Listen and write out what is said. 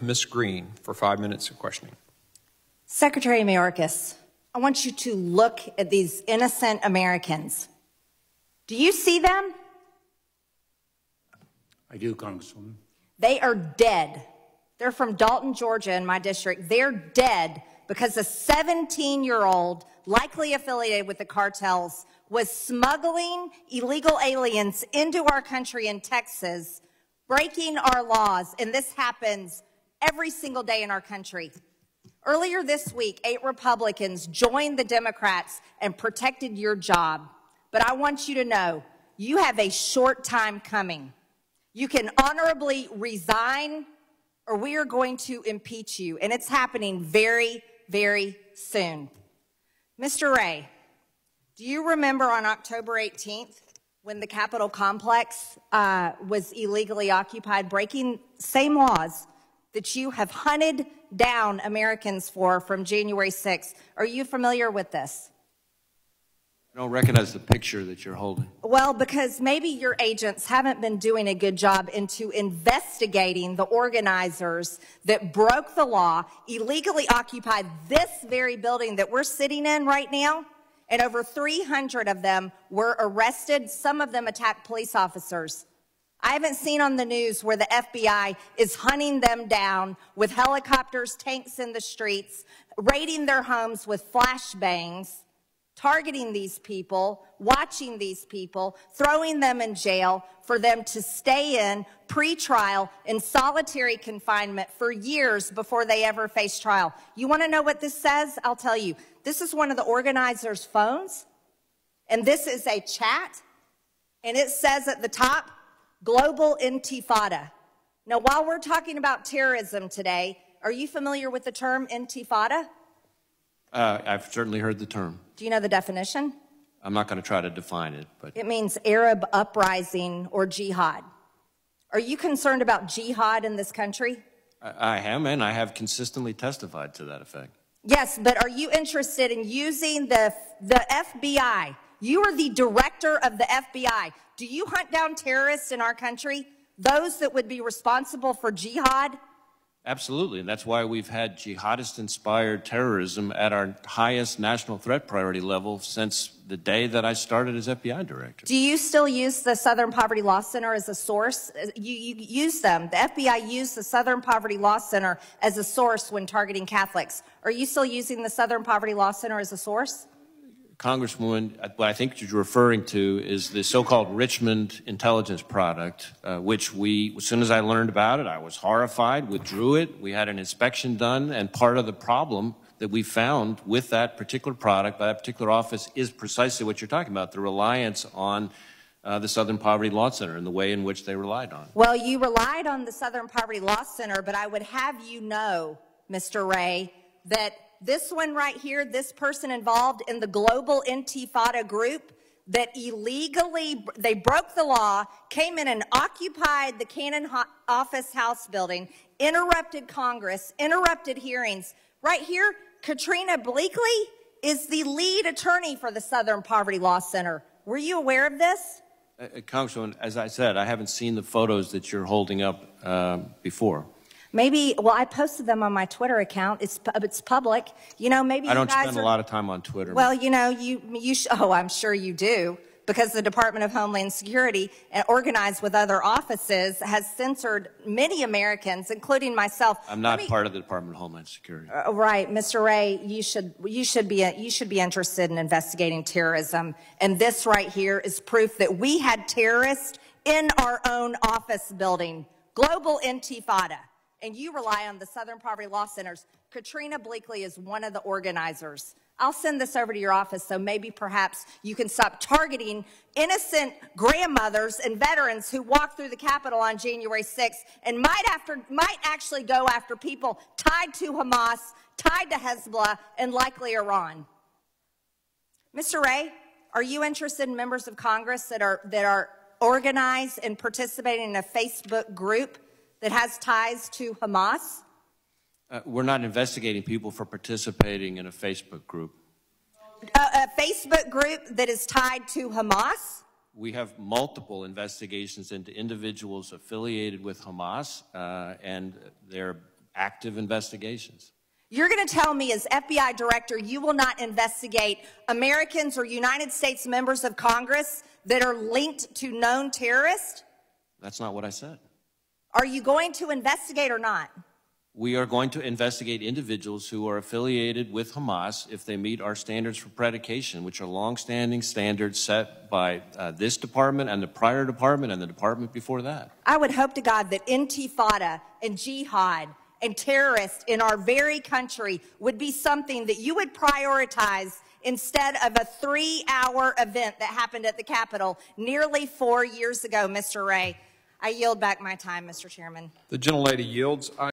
Ms. Greene for 5 minutes of questioning. Secretary Mayorkas, I want you to look at these innocent Americans. Do you see them? I do, Congresswoman. They are dead. They're from Dalton, Georgia, in my district. They're dead because a 17-year-old, likely affiliated with the cartels, was smuggling illegal aliens into our country in Texas, breaking our laws, and this happens every single day in our country. Earlier this week, 8 Republicans joined the Democrats and protected your job. But I want you to know, you have a short time coming. You can honorably resign, or we are going to impeach you, and it's happening very, very soon. Mr. Wray, do you remember on October 18th when the Capitol complex was illegally occupied, breaking same laws that you have hunted down Americans for from January 6th? Are you familiar with this? I don't recognize the picture that you're holding. Well, because maybe your agents haven't been doing a good job into investigating the organizers that broke the law, illegally occupied this very building that we're sitting in right now, and over 300 of them were arrested. Some of them attacked police officers. I haven't seen on the news where the FBI is hunting them down with helicopters, tanks in the streets, raiding their homes with flashbangs, targeting these people, watching these people, throwing them in jail for them to stay in pre-trial in solitary confinement for years before they ever face trial. You want to know what this says? I'll tell you. This is one of the organizers' phones, and this is a chat, and it says at the top, Global Intifada. Now, while we're talking about terrorism today, are you familiar with the term Intifada? I've certainly heard the term. Do you know the definition? I'm not going to try to define it, but it means Arab uprising or jihad. Are you concerned about jihad in this country? I am, and I have consistently testified to that effect. Yes, but are you interested in using the FBI? You are the director of the FBI. Do you hunt down terrorists in our country? Those that would be responsible for jihad? Absolutely, and that's why we've had jihadist-inspired terrorism at our highest national threat priority level since the day that I started as FBI director. Do you still use the Southern Poverty Law Center as a source? You use them. The FBI used the Southern Poverty Law Center as a source when targeting Catholics. Are you still using the Southern Poverty Law Center as a source? Congresswoman, what I think you're referring to is the so-called Richmond intelligence product, which as soon as I learned about it, I was horrified, withdrew it. We had an inspection done, and part of the problem that we found with that particular product by that particular office is precisely what you're talking about, the reliance on the Southern Poverty Law Center and the way in which they relied on it. Well, you relied on the Southern Poverty Law Center, but I would have you know, Mr. Wray, that this one right here, this person involved in the Global Intifada group that illegally, they broke the law, came in and occupied the Cannon Office House building, interrupted Congress, interrupted hearings. Right here, Katrina Bleakley is the lead attorney for the Southern Poverty Law Center. Were you aware of this? Congresswoman, as I said, I haven't seen the photos that you're holding up before. Maybe, well, I posted them on my Twitter account. It's public. You know, maybe I don't you guys spend a lot of time on Twitter. Well, you know, oh, I'm sure you do, because the Department of Homeland Security, organized with other offices, has censored many Americans, including myself. I'm not part of the Department of Homeland Security. Right, Mr. Wray, you should be interested in investigating terrorism, and this right here is proof that we had terrorists in our own office building. Global Intifada. And you rely on the Southern Poverty Law Centers. Katrina Bleakley is one of the organizers. I'll send this over to your office so maybe perhaps you can stop targeting innocent grandmothers and veterans who walked through the Capitol on January 6th and might actually go after people tied to Hamas, tied to Hezbollah, and likely Iran. Mr. Wray, are you interested in members of Congress that are organized and participating in a Facebook group that has ties to Hamas? We're not investigating people for participating in a Facebook group. A Facebook group that is tied to Hamas? We have multiple investigations into individuals affiliated with Hamas, and they're active investigations. You're going to tell me as FBI director you will not investigate Americans or United States members of Congress that are linked to known terrorists? That's not what I said. Are you going to investigate or not? We are going to investigate individuals who are affiliated with Hamas if they meet our standards for predication, which are longstanding standards set by this department and the prior department and the department before that. I would hope to God that intifada and jihad and terrorists in our very country would be something that you would prioritize instead of a 3-hour event that happened at the Capitol nearly 4 years ago, Mr. Wray. I yield back my time, Mr. Chairman. The gentlelady yields. I